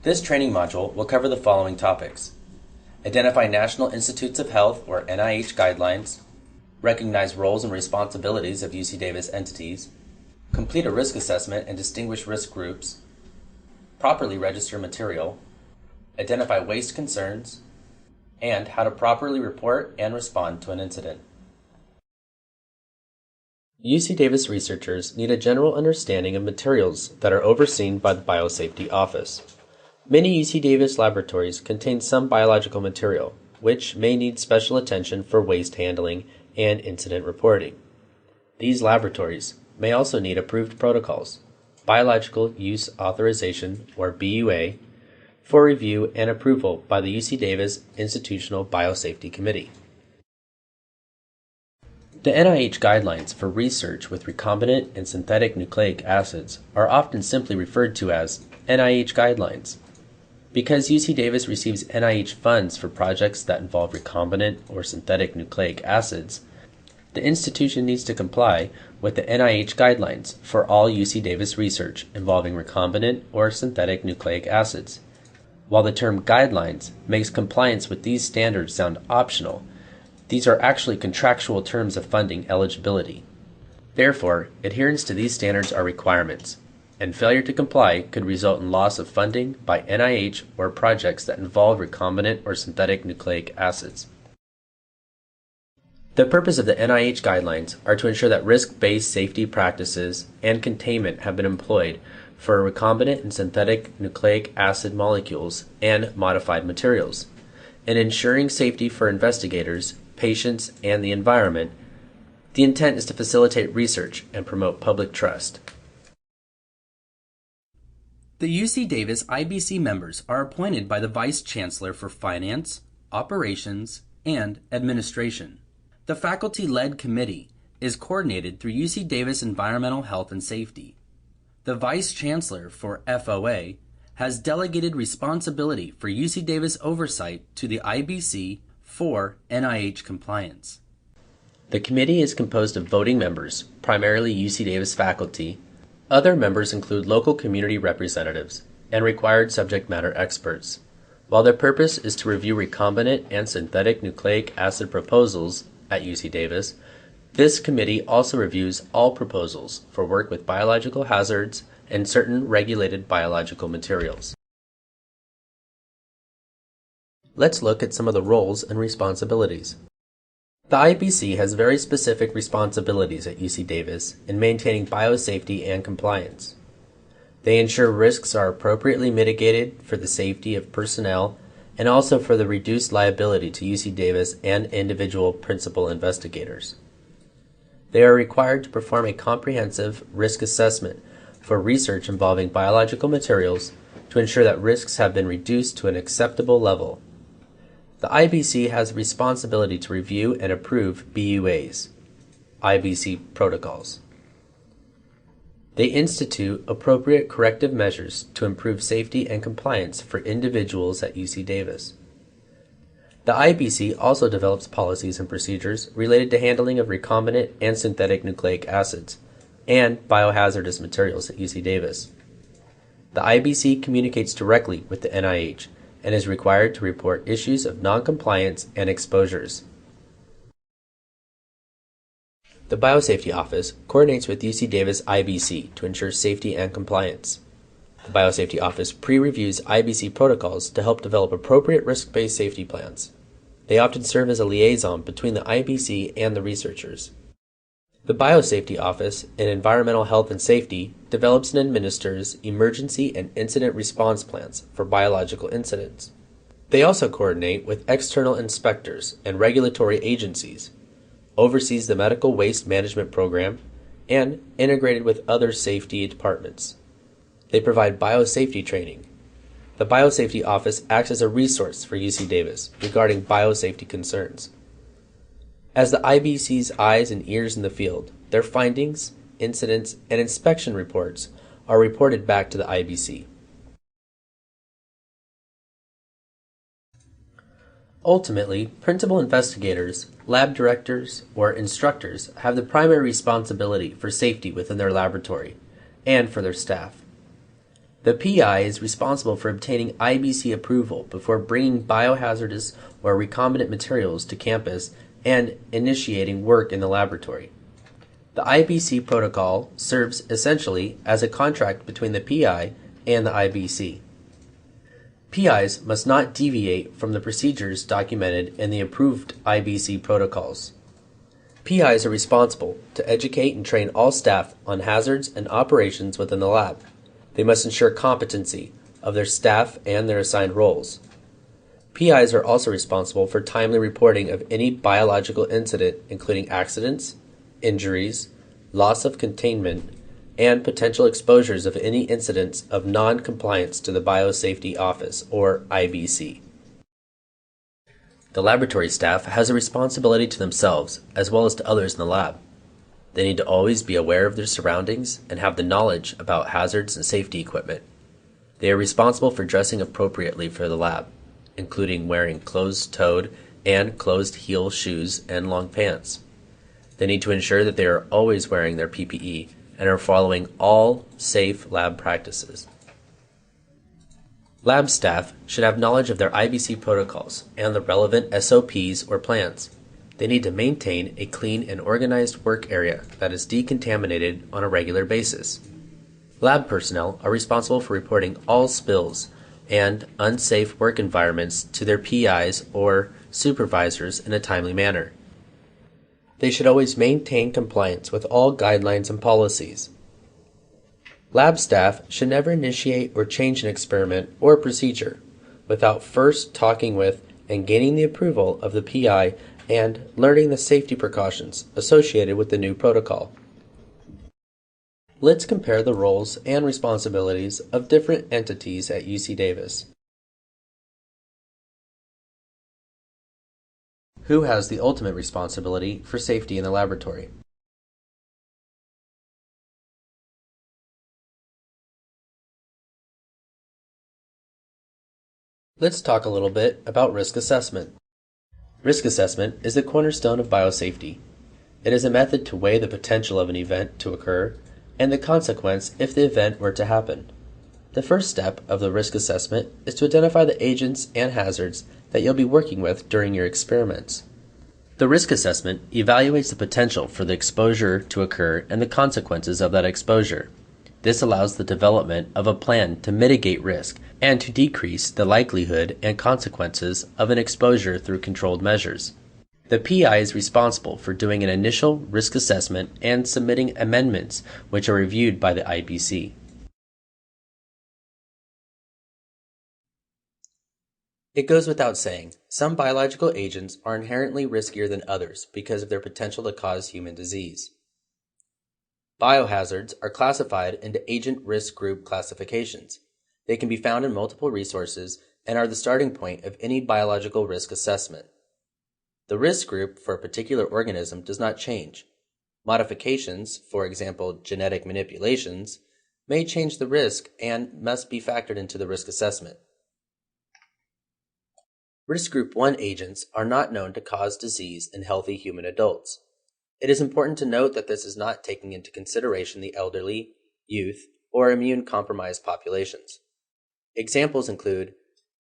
This training module will cover the following topics: identify National Institutes of Health or NIH guidelines, recognize roles and responsibilities of UC Davis entities, complete a risk assessment and distinguish risk groups, properly register material, identify waste concerns, and how to properly report and respond to an incident. UC Davis researchers need a general understanding of materials that are overseen by the Biosafety Office. Many UC Davis laboratories contain some biological material, which may need special attention for waste handling and incident reporting. These laboratories may also need approved protocols, Biological Use Authorization, or BUA, for review and approval by the UC Davis Institutional Biosafety Committee. The NIH guidelines for research with recombinant and synthetic nucleic acids are often simply referred to as NIH guidelines. Because UC Davis receives NIH funds for projects that involve recombinant or synthetic nucleic acids, the institution needs to comply with the NIH guidelines for all UC Davis research involving recombinant or synthetic nucleic acids. While the term guidelines makes compliance with these standards sound optional, these are actually contractual terms of funding eligibility. Therefore, adherence to these standards are requirements, and failure to comply could result in loss of funding by NIH or projects that involve recombinant or synthetic nucleic acids. The purpose of the NIH guidelines are to ensure that risk-based safety practices and containment have been employed for recombinant and synthetic nucleic acid molecules and modified materials. In ensuring safety for investigators, patients, and the environment, the intent is to facilitate research and promote public trust. The UC Davis IBC members are appointed by the Vice Chancellor for Finance, Operations, and Administration. The faculty-led committee is coordinated through UC Davis Environmental Health and Safety. The Vice Chancellor for FOA has delegated responsibility for UC Davis oversight to the IBC for NIH compliance. The committee is composed of voting members, primarily UC Davis faculty. Other members include local community representatives and required subject matter experts. While their purpose is to review recombinant and synthetic nucleic acid proposals at UC Davis, this committee also reviews all proposals for work with biological hazards and certain regulated biological materials. Let's look at some of the roles and responsibilities. The IBC has very specific responsibilities at UC Davis in maintaining biosafety and compliance. They ensure risks are appropriately mitigated for the safety of personnel and also for the reduced liability to UC Davis and individual principal investigators. They are required to perform a comprehensive risk assessment for research involving biological materials to ensure that risks have been reduced to an acceptable level. The IBC has the responsibility to review and approve BUAs, IBC protocols. They institute appropriate corrective measures to improve safety and compliance for individuals at UC Davis. The IBC also develops policies and procedures related to handling of recombinant and synthetic nucleic acids and biohazardous materials at UC Davis. The IBC communicates directly with the NIH and is required to report issues of noncompliance and exposures. The Biosafety Office coordinates with UC Davis IBC to ensure safety and compliance. The Biosafety Office pre-reviews IBC protocols to help develop appropriate risk-based safety plans. They often serve as a liaison between the IBC and the researchers. The Biosafety Office in Environmental Health and Safety develops and administers emergency and incident response plans for biological incidents. They also coordinate with external inspectors and regulatory agencies, oversees the medical waste management program, and integrated with other safety departments. They provide biosafety training. The Biosafety Office acts as a resource for UC Davis regarding biosafety concerns. As the IBC's eyes and ears in the field, their findings, incidents, and inspection reports are reported back to the IBC. Ultimately, principal investigators, lab directors, or instructors have the primary responsibility for safety within their laboratory and for their staff. The PI is responsible for obtaining IBC approval before bringing biohazardous or recombinant materials to campus and initiating work in the laboratory. The IBC protocol serves essentially as a contract between the PI and the IBC. PIs must not deviate from the procedures documented in the approved IBC protocols. PIs are responsible to educate and train all staff on hazards and operations within the lab. They must ensure competency of their staff and their assigned roles. PIs are also responsible for timely reporting of any biological incident, including accidents, injuries, loss of containment, and potential exposures of any incidents of non-compliance to the Biosafety Office, or IBC. The laboratory staff has a responsibility to themselves as well as to others in the lab. They need to always be aware of their surroundings and have the knowledge about hazards and safety equipment. They are responsible for dressing appropriately for the lab, including wearing closed-toed and closed-heel shoes and long pants. They need to ensure that they are always wearing their PPE and are following all safe lab practices. Lab staff should have knowledge of their IBC protocols and the relevant SOPs or plans. They need to maintain a clean and organized work area that is decontaminated on a regular basis. Lab personnel are responsible for reporting all spills and unsafe work environments to their PIs or supervisors in a timely manner. They should always maintain compliance with all guidelines and policies. Lab staff should never initiate or change an experiment or procedure without first talking with and gaining the approval of the PI and learning the safety precautions associated with the new protocol. Let's compare the roles and responsibilities of different entities at UC Davis. Who has the ultimate responsibility for safety in the laboratory? Let's talk a little bit about risk assessment. Risk assessment is the cornerstone of biosafety. It is a method to weigh the potential of an event to occur and the consequence if the event were to happen. The first step of the risk assessment is to identify the agents and hazards that you'll be working with during your experiments. The risk assessment evaluates the potential for the exposure to occur and the consequences of that exposure. This allows the development of a plan to mitigate risk and to decrease the likelihood and consequences of an exposure through controlled measures. The PI is responsible for doing an initial risk assessment and submitting amendments which are reviewed by the IBC. It goes without saying, some biological agents are inherently riskier than others because of their potential to cause human disease. Biohazards are classified into agent risk group classifications. They can be found in multiple resources and are the starting point of any biological risk assessment. The risk group for a particular organism does not change. Modifications, for example genetic manipulations, may change the risk and must be factored into the risk assessment. Risk Group 1 agents are not known to cause disease in healthy human adults. It is important to note that this is not taking into consideration the elderly, youth, or immune-compromised populations. Examples include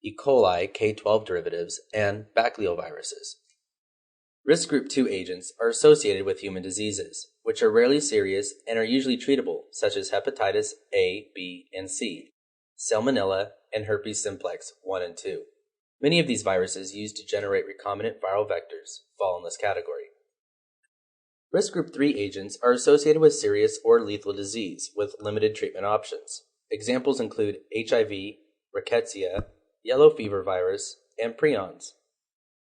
E. coli K12 derivatives and baculoviruses. Risk Group 2 agents are associated with human diseases, which are rarely serious and are usually treatable, such as hepatitis A, B, and C, salmonella, and herpes simplex 1 and 2. Many of these viruses used to generate recombinant viral vectors fall in this category. Risk Group 3 agents are associated with serious or lethal disease with limited treatment options. Examples include HIV, rickettsia, yellow fever virus, and prions.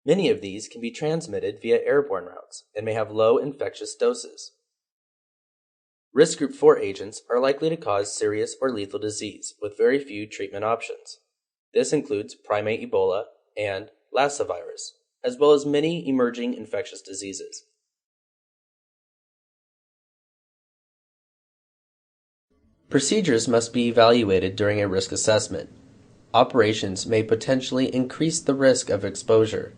Many of these can be transmitted via airborne routes and may have low infectious doses. Risk Group 4 agents are likely to cause serious or lethal disease with very few treatment options. This includes primate Ebola and Lassa virus, as well as many emerging infectious diseases. Procedures must be evaluated during a risk assessment. Operations may potentially increase the risk of exposure.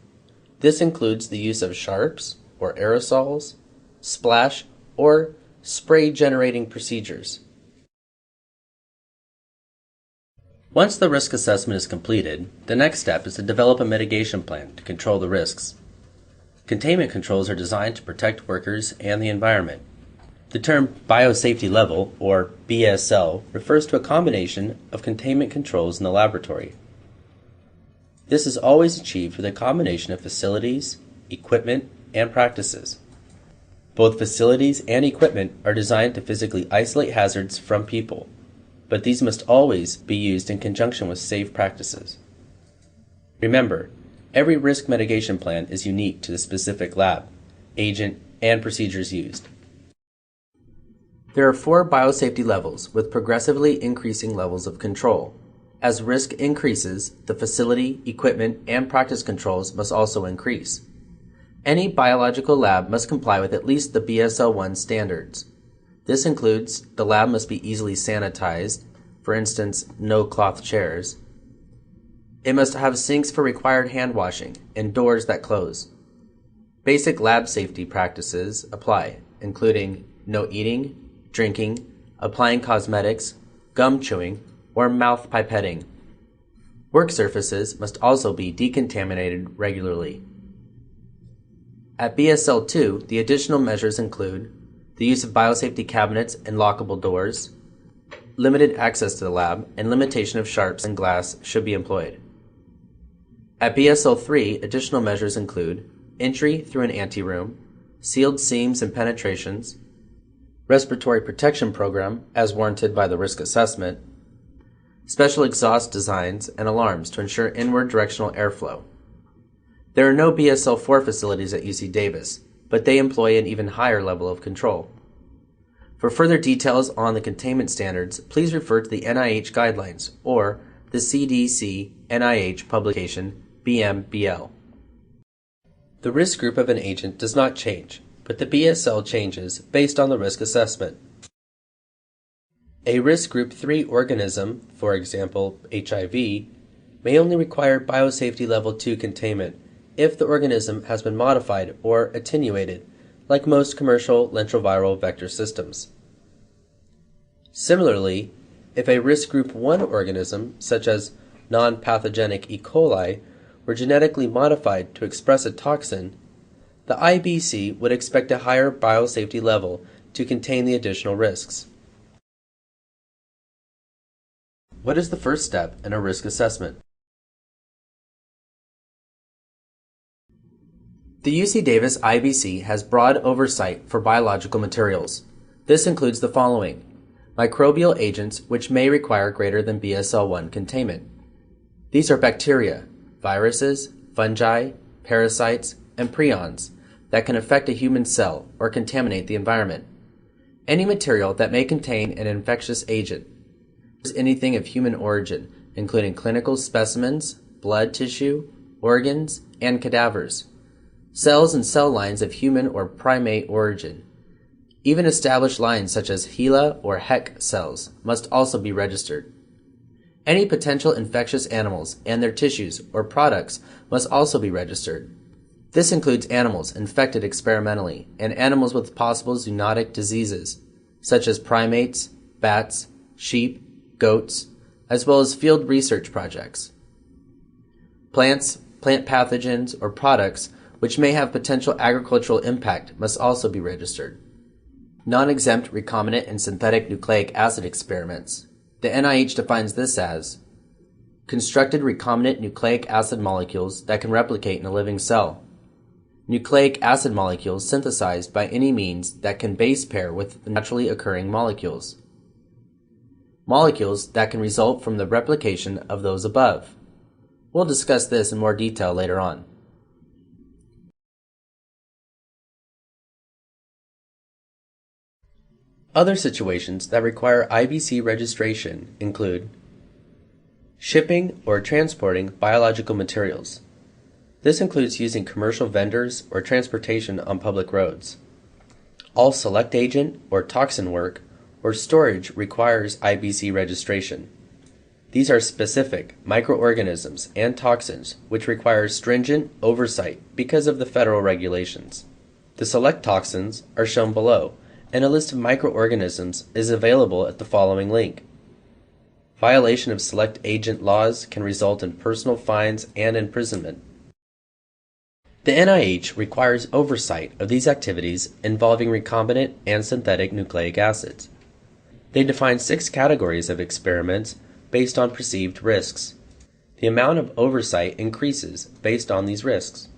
This includes the use of sharps or aerosols, splash, or spray generating procedures. Once the risk assessment is completed, the next step is to develop a mitigation plan to control the risks. Containment controls are designed to protect workers and the environment. The term biosafety level, or BSL, refers to a combination of containment controls in the laboratory. This is always achieved with a combination of facilities, equipment, and practices. Both facilities and equipment are designed to physically isolate hazards from people, but these must always be used in conjunction with safe practices. Remember, every risk mitigation plan is unique to the specific lab, agent, and procedures used. There are 4 biosafety levels with progressively increasing levels of control. As risk increases, the facility, equipment, and practice controls must also increase. Any biological lab must comply with at least the BSL-1 standards. This includes the lab must be easily sanitized, for instance, no cloth chairs. It must have sinks for required hand washing and doors that close. Basic lab safety practices apply, including no eating, drinking, applying cosmetics, gum chewing, or mouth pipetting. Work surfaces must also be decontaminated regularly. At BSL-2, the additional measures include the use of biosafety cabinets and lockable doors, limited access to the lab, and limitation of sharps and glass should be employed. At BSL-3, additional measures include entry through an anteroom, sealed seams and penetrations, respiratory protection program as warranted by the risk assessment, special exhaust designs and alarms to ensure inward directional airflow. There are no BSL-4 facilities at UC Davis, but they employ an even higher level of control. For further details on the containment standards, please refer to the NIH guidelines or the CDC NIH publication BMBL. The risk group of an agent does not change, but the BSL changes based on the risk assessment. A risk group 3 organism, for example HIV, may only require biosafety level 2 containment if the organism has been modified or attenuated, like most commercial retroviral vector systems. Similarly, if a risk group 1 organism, such as non-pathogenic E. coli, were genetically modified to express a toxin, the IBC would expect a higher biosafety level to contain the additional risks. What is the first step in a risk assessment? The UC Davis IBC has broad oversight for biological materials. This includes the following: microbial agents which may require greater than BSL-1 containment. These are bacteria, viruses, fungi, parasites, and prions that can affect a human cell or contaminate the environment. Any material that may contain an infectious agent. Anything of human origin, including clinical specimens, blood tissue, organs, and cadavers. Cells and cell lines of human or primate origin. Even established lines such as HeLa or HEC cells must also be registered. Any potential infectious animals and their tissues or products must also be registered. This includes animals infected experimentally and animals with possible zoonotic diseases, such as primates, bats, sheep, goats, as well as field research projects. Plants, plant pathogens, or products which may have potential agricultural impact must also be registered. Non-exempt recombinant and synthetic nucleic acid experiments. The NIH defines this as constructed recombinant nucleic acid molecules that can replicate in a living cell. Nucleic acid molecules synthesized by any means that can base pair with naturally occurring molecules. Molecules that can result from the replication of those above. We'll discuss this in more detail later on. Other situations that require IBC registration include shipping or transporting biological materials. This includes using commercial vendors or transportation on public roads. All select agent or toxin work or storage requires IBC registration. These are specific microorganisms and toxins which require stringent oversight because of the federal regulations. The select toxins are shown below, and a list of microorganisms is available at the following link. Violation of select agent laws can result in personal fines and imprisonment. The NIH requires oversight of these activities involving recombinant and synthetic nucleic acids. They define 6 categories of experiments based on perceived risks. The amount of oversight increases based on these risks.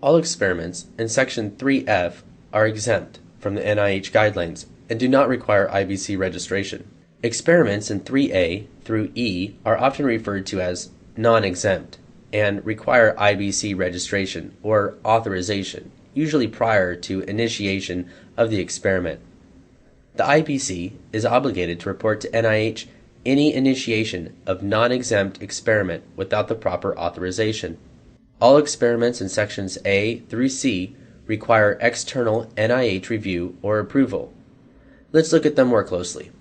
All experiments in Section 3F are exempt from the NIH guidelines and do not require IBC registration. Experiments in 3A through E are often referred to as non-exempt and require IBC registration or authorization, usually prior to initiation of the experiment. The IBC is obligated to report to NIH any initiation of non-exempt experiment without the proper authorization. All experiments in sections A through C require external NIH review or approval. Let's look at them more closely.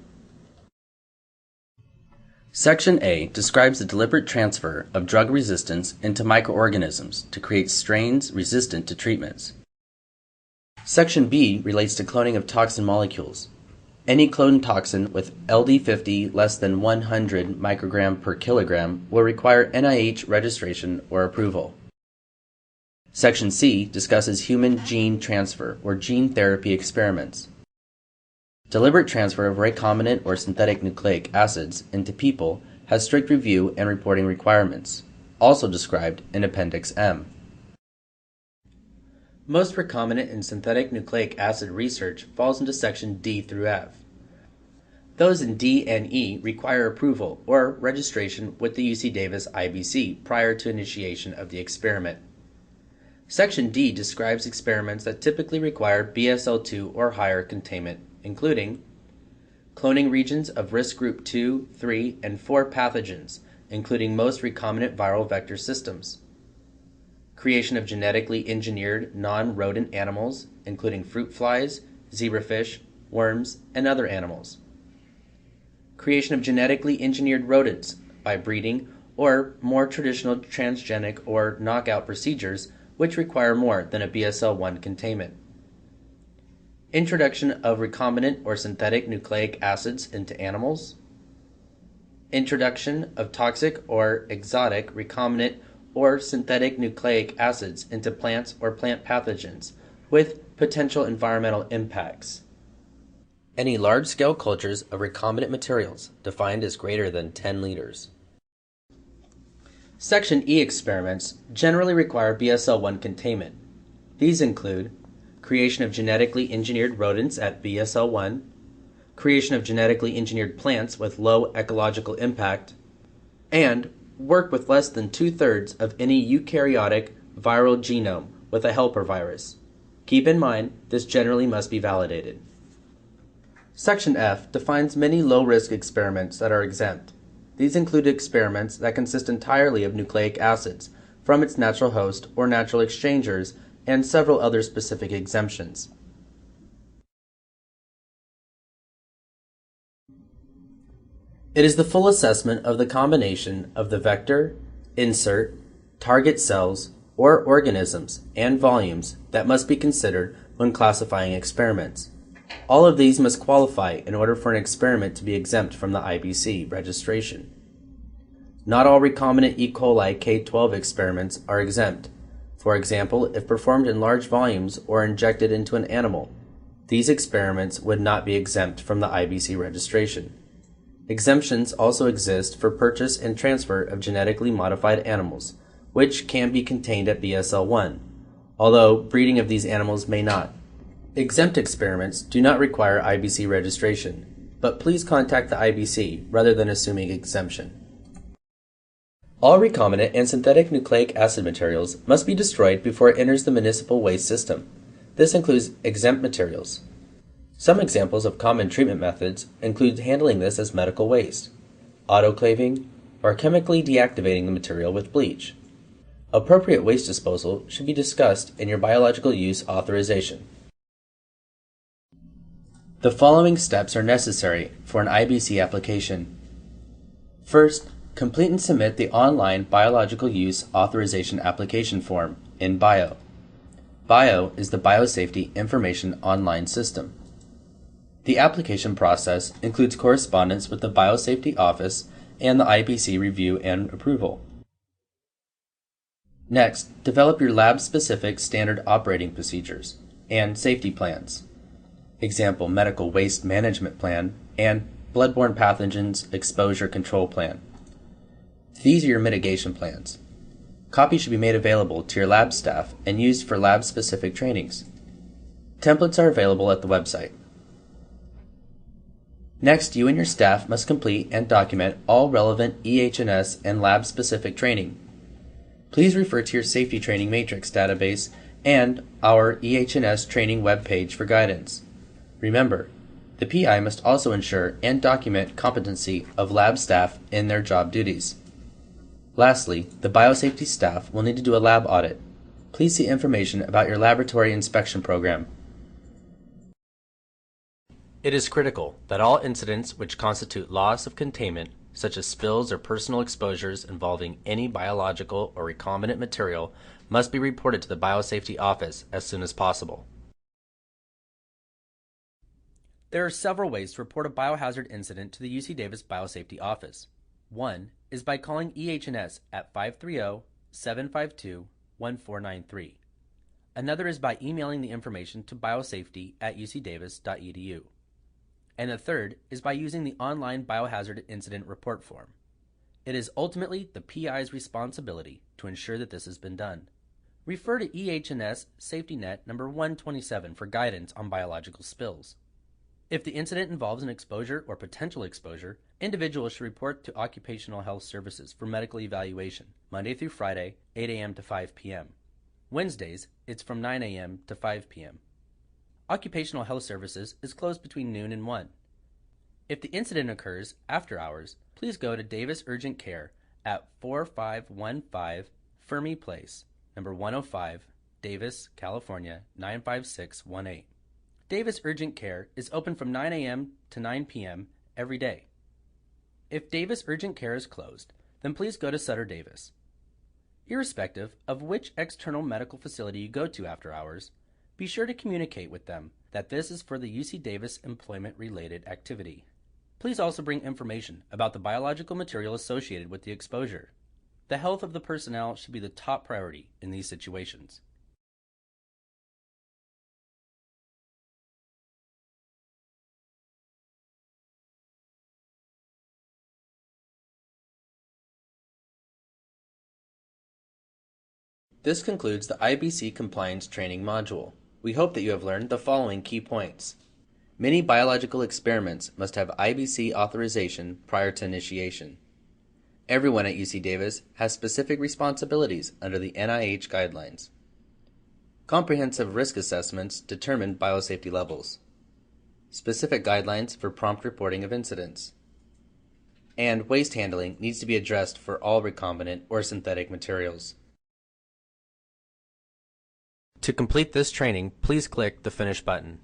Section A describes the deliberate transfer of drug resistance into microorganisms to create strains resistant to treatments. Section B relates to cloning of toxin molecules. Any cloned toxin with LD50 less than 100 microgram per kilogram will require NIH registration or approval. Section C discusses human gene transfer or gene therapy experiments. Deliberate transfer of recombinant or synthetic nucleic acids into people has strict review and reporting requirements, also described in Appendix M. Most recombinant and synthetic nucleic acid research falls into Section D through F. Those in D and E require approval or registration with the UC Davis IBC prior to initiation of the experiment. Section D describes experiments that typically require BSL-2 or higher containment, including cloning regions of risk group 2, 3, and 4 pathogens, including most recombinant viral vector systems, creation of genetically engineered non-rodent animals, including fruit flies, zebrafish, worms, and other animals, creation of genetically engineered rodents by breeding or more traditional transgenic or knockout procedures which require more than a BSL-1 containment, introduction of recombinant or synthetic nucleic acids into animals, introduction of toxic or exotic recombinant or synthetic nucleic acids into plants or plant pathogens with potential environmental impacts. Any large-scale cultures of recombinant materials defined as greater than 10 liters. Section E experiments generally require BSL-1 containment. These include creation of genetically engineered rodents at BSL-1, creation of genetically engineered plants with low ecological impact, and work with less than 2/3 of any eukaryotic viral genome with a helper virus. Keep in mind, this generally must be validated. Section F defines many low-risk experiments that are exempt. These include experiments that consist entirely of nucleic acids from its natural host or natural exchangers and several other specific exemptions. It is the full assessment of the combination of the vector, insert, target cells, or organisms and volumes that must be considered when classifying experiments. All of these must qualify in order for an experiment to be exempt from the IBC registration. Not all recombinant E. coli K12 experiments are exempt. For example, if performed in large volumes or injected into an animal, these experiments would not be exempt from the IBC registration. Exemptions also exist for purchase and transfer of genetically modified animals, which can be contained at BSL-1, although breeding of these animals may not. Exempt experiments do not require IBC registration, but please contact the IBC rather than assuming exemption. All recombinant and synthetic nucleic acid materials must be destroyed before it enters the municipal waste system. This includes exempt materials. Some examples of common treatment methods include handling this as medical waste, autoclaving, or chemically deactivating the material with bleach. Appropriate waste disposal should be discussed in your biological use authorization. The following steps are necessary for an IBC application. First, complete and submit the online Biological Use Authorization Application form in BIO. BIO is the Biosafety Information Online System. The application process includes correspondence with the Biosafety Office and the IBC review and approval. Next, develop your lab-specific standard operating procedures and safety plans. Example, medical waste management plan and bloodborne pathogens exposure control plan. These are your mitigation plans. Copies should be made available to your lab staff and used for lab-specific trainings. Templates are available at the website. Next, you and your staff must complete and document all relevant EH&S and lab-specific training. Please refer to your Safety Training Matrix database and our EH&S training webpage for guidance. Remember, the PI must also ensure and document competency of lab staff in their job duties. Lastly, the biosafety staff will need to do a lab audit. Please see information about your laboratory inspection program. It is critical that all incidents which constitute loss of containment, such as spills or personal exposures involving any biological or recombinant material, must be reported to the Biosafety Office as soon as possible. There are several ways to report a biohazard incident to the UC Davis Biosafety Office. One is by calling EH&S at 530-752-1493. Another is by emailing the information to biosafety@ucdavis.edu. And the third is by using the online Biohazard Incident Report form. It is ultimately the PI's responsibility to ensure that this has been done. Refer to EH&S Safety Net number 127 for guidance on biological spills. If the incident involves an exposure or potential exposure, individuals should report to Occupational Health Services for medical evaluation, Monday through Friday, 8 a.m. to 5 p.m. Wednesdays, it's from 9 a.m. to 5 p.m. Occupational Health Services is closed between noon and 1. If the incident occurs after hours, please go to Davis Urgent Care at 4515 Fermi Place, number 105, Davis, California, 95618. Davis Urgent Care is open from 9 a.m. to 9 p.m. every day. If Davis Urgent Care is closed, then please go to Sutter Davis. Irrespective of which external medical facility you go to after hours, be sure to communicate with them that this is for the UC Davis employment-related activity. Please also bring information about the biological material associated with the exposure. The health of the personnel should be the top priority in these situations. This concludes the IBC Compliance Training module. We hope that you have learned the following key points. Many biological experiments must have IBC authorization prior to initiation. Everyone at UC Davis has specific responsibilities under the NIH guidelines. Comprehensive risk assessments determine biosafety levels. Specific guidelines for prompt reporting of incidents. And waste handling needs to be addressed for all recombinant or synthetic materials. To complete this training, please click the Finish button.